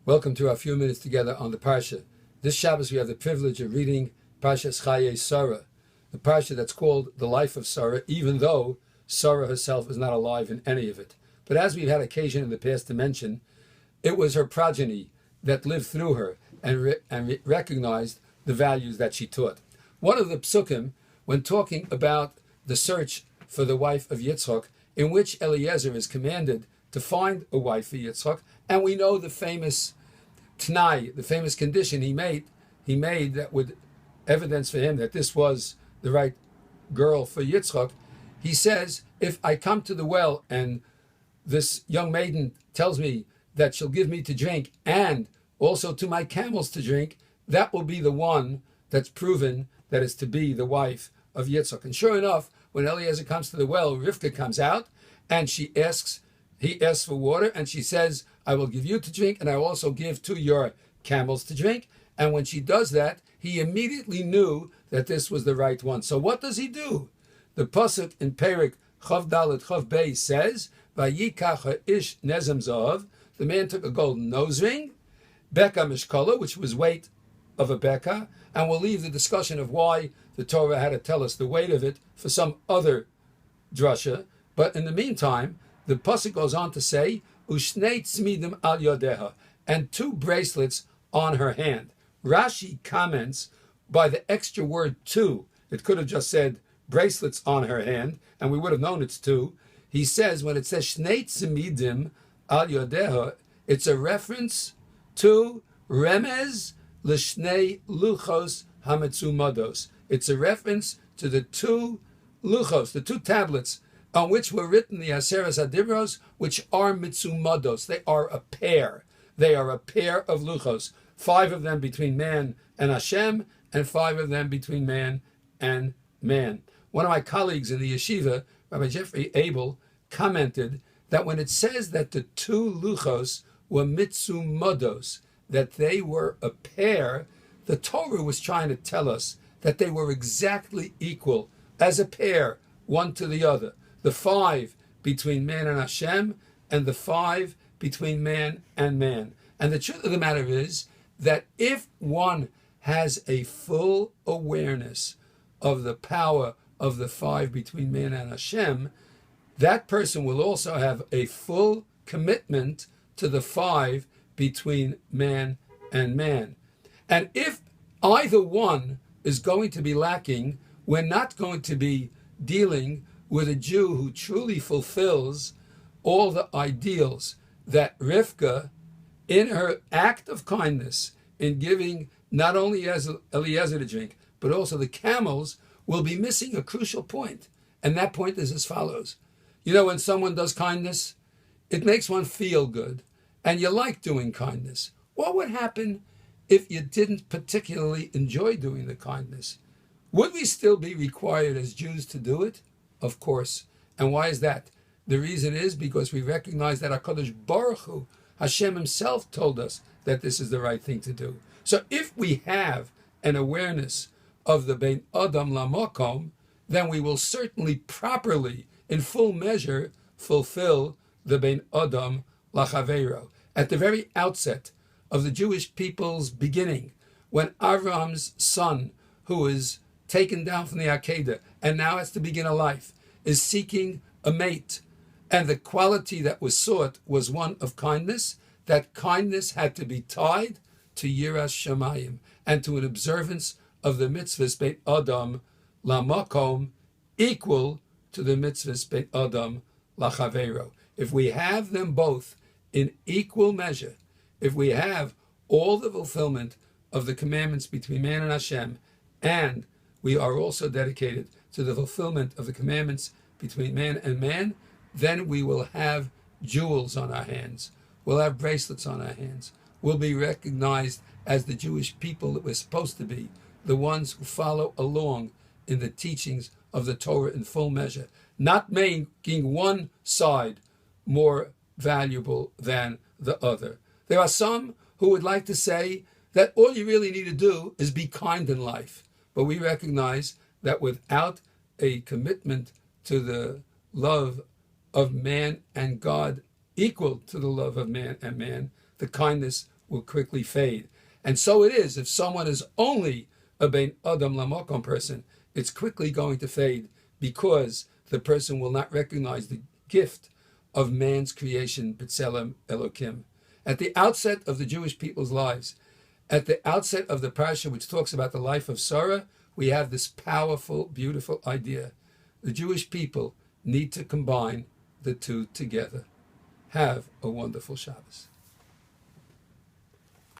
Welcome to our few minutes together on the Parsha. This Shabbos we have the privilege of reading Parshas Chayei Sarah, the Parsha that's called the life of Sarah, even though Sarah herself is not alive in any of it. But as we've had occasion in the past to mention, it was her progeny that lived through her and recognized the values that she taught. One of the psukim, when talking about the search for the wife of Yitzchak, in which Eliezer is commanded to find a wife for Yitzchak, and we know the famous T'nai, the famous condition he made that would evidence for him that this was the right girl for Yitzchak. He says, if I come to the well and this young maiden tells me that she'll give me to drink and also to my camels to drink, that will be the one that's proven that is to be the wife of Yitzchak. And sure enough, when Eliezer comes to the well, Rivka comes out and he asks for water, and she says, I will give you to drink, and I will also give to your camels to drink. And when she does that, he immediately knew that this was the right one. So what does he do? The pasuk in Perek Chav Dalet Chav Bey says, Vayikach ish nezem zav, the man took a golden nose ring, beka mishkala, which was weight of a beka, and we'll leave the discussion of why the Torah had to tell us the weight of it for some other drasha. But in the meantime, the pasuk goes on to say, Ushnei tzmidim al yodeha, and two bracelets on her hand. Rashi comments by the extra word two. It could have just said bracelets on her hand, and we would have known it's two. He says when it says Shnei tzmidim al yodeha, it's a reference to remez l'shnei luchos hametzumados. It's a reference to the two luchos, the two tablets on which were written the Aseres Adibros, which are mitzumados. They are a pair. They are a pair of luchos. 5 of them between man and Hashem, and 5 of them between man and man. One of my colleagues in the yeshiva, Rabbi Jeffrey Abel, commented that when it says that the two luchos were mitzumados, that they were a pair, the Torah was trying to tell us that they were exactly equal as a pair, one to the other. The 5 between man and Hashem, and the 5 between man and man. And the truth of the matter is that if one has a full awareness of the power of the 5 between man and Hashem, that person will also have a full commitment to the 5 between man and man. And if either one is going to be lacking, we're not going to be dealing with a Jew who truly fulfills all the ideals that Rivka, in her act of kindness, in giving not only Eliezer to drink, but also the camels, will be missing a crucial point. And that point is as follows. You know, when someone does kindness, it makes one feel good, and you like doing kindness. What would happen if you didn't particularly enjoy doing the kindness? Would we still be required as Jews to do it? Of course. And why is that? The reason is because we recognize that HaKadosh Baruch Hu, Hashem himself, told us that this is the right thing to do. So if we have an awareness of the Bein Adam Lamakom, then we will certainly properly, in full measure, fulfill the Bein Adam Lachaveiro. At the very outset of the Jewish people's beginning, when Avraham's son, who is taken down from the Akedah and now has to begin a life, is seeking a mate, and the quality that was sought was one of kindness, that kindness had to be tied to Yiras Shamayim and to an observance of the mitzvahs Beit Adam Lamakom, equal to the mitzvahs Beit Adam Lachaveiro. If we have them both in equal measure, if we have all the fulfillment of the commandments between man and Hashem, and we are also dedicated to the fulfillment of the commandments between man and man, then we will have jewels on our hands. We'll have bracelets on our hands. We'll be recognized as the Jewish people that we're supposed to be, the ones who follow along in the teachings of the Torah in full measure, not making one side more valuable than the other. There are some who would like to say that all you really need to do is be kind in life. But we recognize that without a commitment to the love of man and God equal to the love of man and man, the kindness will quickly fade. And so it is. If someone is only a Bein Adam Lamakom person, it's quickly going to fade because the person will not recognize the gift of man's creation, B'Tselem Elokim. At the outset of the Jewish people's lives, at the outset of the parsha, which talks about the life of Sarah, we have this powerful, beautiful idea. The Jewish people need to combine the two together. Have a wonderful Shabbos.